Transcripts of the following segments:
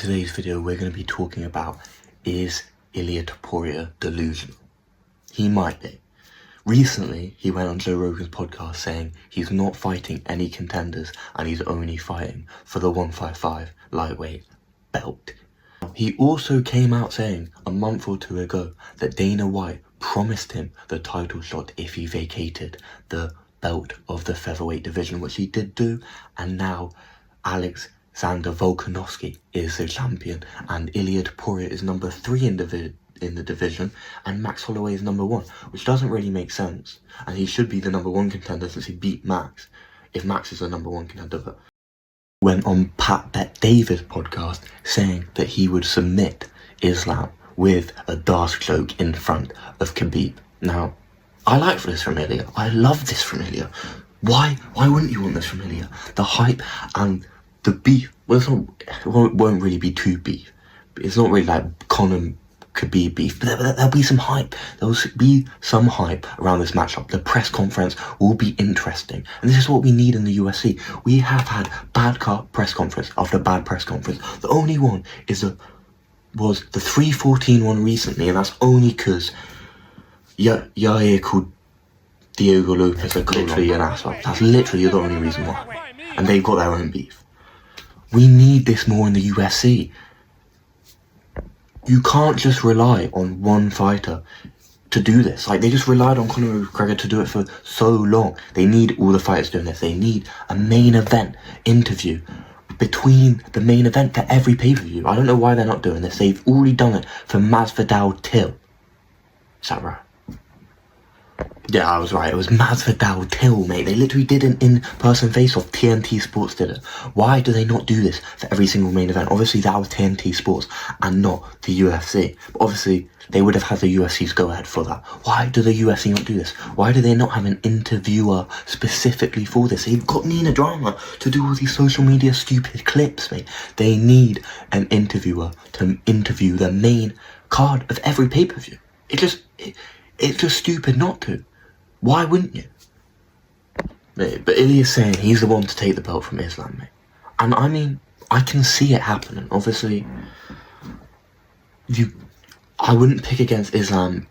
Today's video we're going to be talking about, is Ilia Topuria delusional? He might be. Recently, he went on Joe Rogan's podcast saying he's not fighting any contenders and he's only fighting for the 155 lightweight belt. He also came out saying a month or two ago that Dana White promised him the title shot if he vacated the belt of the featherweight division, which he did do, and now Alexander Volkanovski is the champion, and Ilia Topuria is number 3 in the division, and Max Holloway is number 1, which doesn't really make sense. And he should be the number 1 contender since he beat Max, if Max is the number 1 contender. But went on Pat Bet David's podcast saying that he would submit Islam with a dark choke in front of Khabib. Now, I like this from Ilia. I love this from Ilia. Why wouldn't you want this from Ilia? The hype and the beef, well, it won't really be too beef. It's not really like Conor Khabib beef, but there'll be some hype. There'll be some hype around this matchup. The press conference will be interesting. And this is what we need in the UFC. We have had bad press conference after bad press conference. The only one was the 314 one recently, and that's only because Yair called Diego Lopez literally an asshole. That's literally the only reason why. And they've got their own beef. We need this more in the UFC. You can't just rely on one fighter to do this. Like, they just relied on Conor McGregor to do it for so long. They need all the fighters doing this. They need a main event interview between the main event for every pay-per-view. I don't know why they're not doing this. They've already done it for Masvidal Till. Is that right? Yeah, I was right. It was Masvidal Till, mate. They literally did an in-person face-off. TNT Sports did it. Why do they not do this for every single main event? Obviously, that was TNT Sports and not the UFC. But obviously, they would have had the UFC's go-ahead for that. Why do the UFC not do this? Why do they not have an interviewer specifically for this? They've got Nina Drama to do all these social media stupid clips, mate. They need an interviewer to interview the main card of every pay-per-view. It's just stupid not to. Why wouldn't you? Mate, but Ilia's saying he's the one to take the belt from Islam, mate. And I mean, I can see it happening. Obviously, I wouldn't pick against Islam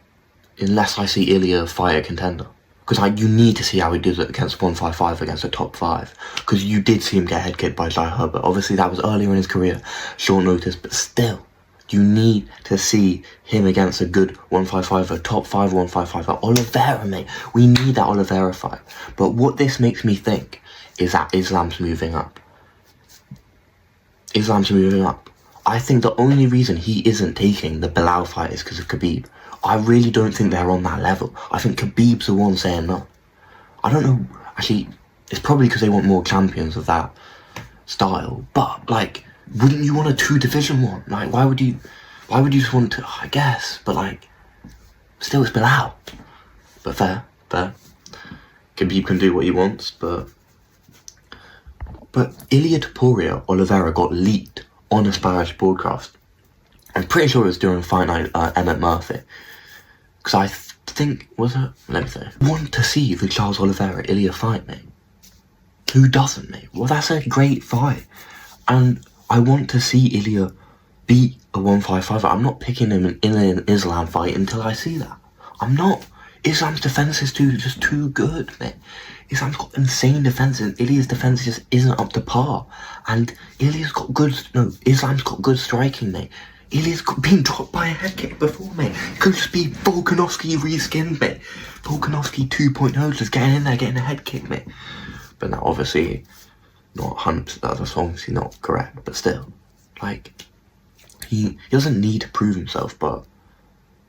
unless I see Ilia fight a contender. Because you need to see how he does it against 155, against the top 5. Because you did see him get head kicked by Jai Herbert. Obviously, that was earlier in his career, short notice, but still. You need to see him against a good 155, a top 5 155. Oliveira, mate. We need that Oliveira fight. But what this makes me think is that Islam's moving up. Islam's moving up. I think the only reason he isn't taking the Bilal fight is because of Khabib. I really don't think they're on that level. I think Khabib's the one saying no. I don't know. Actually, it's probably because they want more champions of that style. But, like, wouldn't you want a 2-division one? Like, why would you just want to? I guess, but like, still it's Bilal. But fair. Khabib can do what he wants, but Ilia Topuria Oliveira got leaked on a Spanish broadcast. I'm pretty sure it was during Fight Night Emmett Murphy. Because I think, was it? Let me say. I want to see the Charles Oliveira Ilia fight, mate. Who doesn't, mate? Well, that's a great fight. And I want to see Ilia beat a 155. I'm not picking him in an Islam fight until I see that. I'm not. Islam's defense is just too good, man. Islam's got insane defense, and Ilia's defense just isn't up to par. And Islam's got good striking, mate. Ilia's been dropped by a head kick before, mate. It could just be Volkanovski reskinned, mate. Volkanovski 2.0, just getting in there, getting a head kick, mate. But now, obviously, not 100%, that's obviously not correct, but still, like, he doesn't need to prove himself, but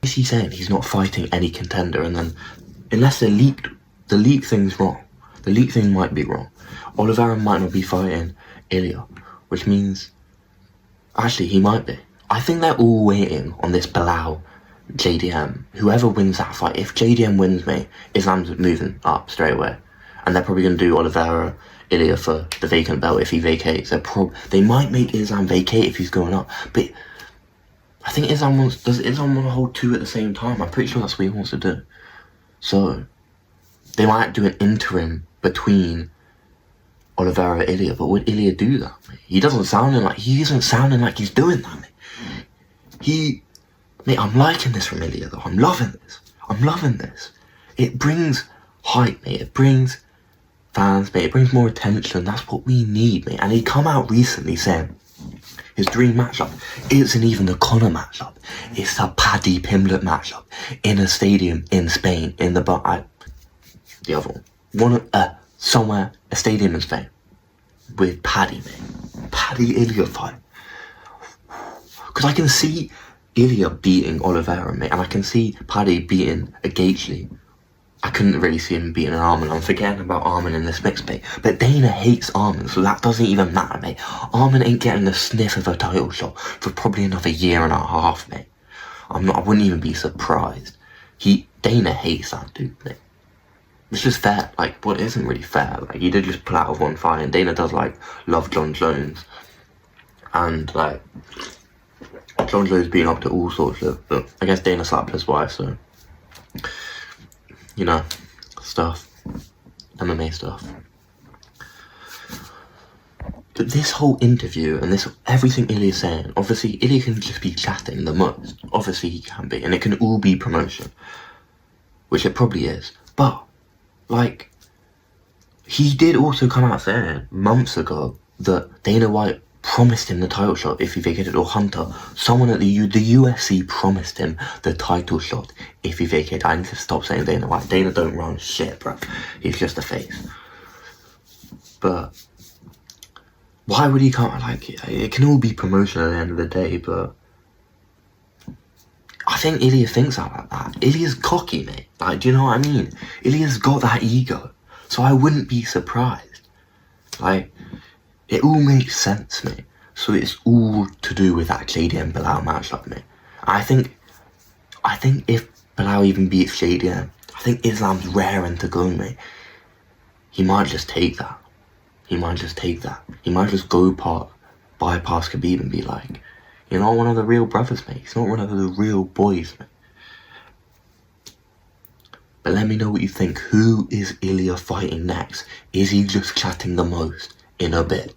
is he saying he's not fighting any contender? And then, unless the leak thing's wrong, the leak thing might be wrong, Oliveira might not be fighting Ilia, which means, actually, he might be. I think they're all waiting on this Bilal JDM. Whoever wins that fight, if JDM wins, mate, Islam's moving up straight away. And they're probably going to do Oliveira Ilia for the vacant belt if he vacates. They might make Islam vacate if he's going up, but I think does Islam want to hold 2 at the same time? I'm pretty sure that's what he wants to do. So they might do an interim between Oliveira Ilia, but would Ilia do that, mate? He isn't sounding like he's doing that, mate. Mate, I'm liking this from Ilia, though. I'm loving this. It brings hype, mate. It brings fans, mate. It brings more attention. That's what we need, mate. And he come out recently saying his dream matchup isn't even the Conor matchup. It's the Paddy Pimblett matchup in a stadium in Spain, in the other one. Somewhere, a stadium in Spain with Paddy, mate. Paddy Ilia fight. Because I can see Ilia beating Oliveira, mate, and I can see Paddy beating a Gately. I couldn't really see him beating an Armin. I'm forgetting about Armin in this mix, mate. But Dana hates Armin, so that doesn't even matter, mate. Armin ain't getting a sniff of a title shot for probably another year and a half, mate. I wouldn't even be surprised. Dana hates that dude, mate. It's just fair. Like, what isn't really fair? Like, he did just pull out of one fight, and Dana does, like, love John Jones. And, like, John Jones being up to all sorts of, but I guess Dana slapped his wife, so, you know, stuff, MMA stuff. But this whole interview and everything Ilia's saying, obviously Ilia can just be chatting the most. Obviously he can be, and it can all be promotion, which it probably is. But, like, he did also come out saying months ago that Dana White promised him the title shot if he vacated, or Hunter. Someone at the UFC promised him the title shot if he vacated. I need to stop saying Dana White. Dana don't run shit, bro. He's just a face. But why would he come? Like, it can all be promotion at the end of the day, but I think Ilia thinks like that. Ilia's cocky, mate. Like, do you know what I mean? Ilia's got that ego. So I wouldn't be surprised. Like, it all makes sense, mate. So it's all to do with that JD and Bilal matchup, mate. I think if Bilal even beats JDM, I think Islam's raring to go, mate. He might just take that. He might just go bypass Khabib and be like, you're not one of the real brothers, mate. He's not one of the real boys, mate. But let me know what you think. Who is Ilia fighting next? Is he just chatting the most? In a bit.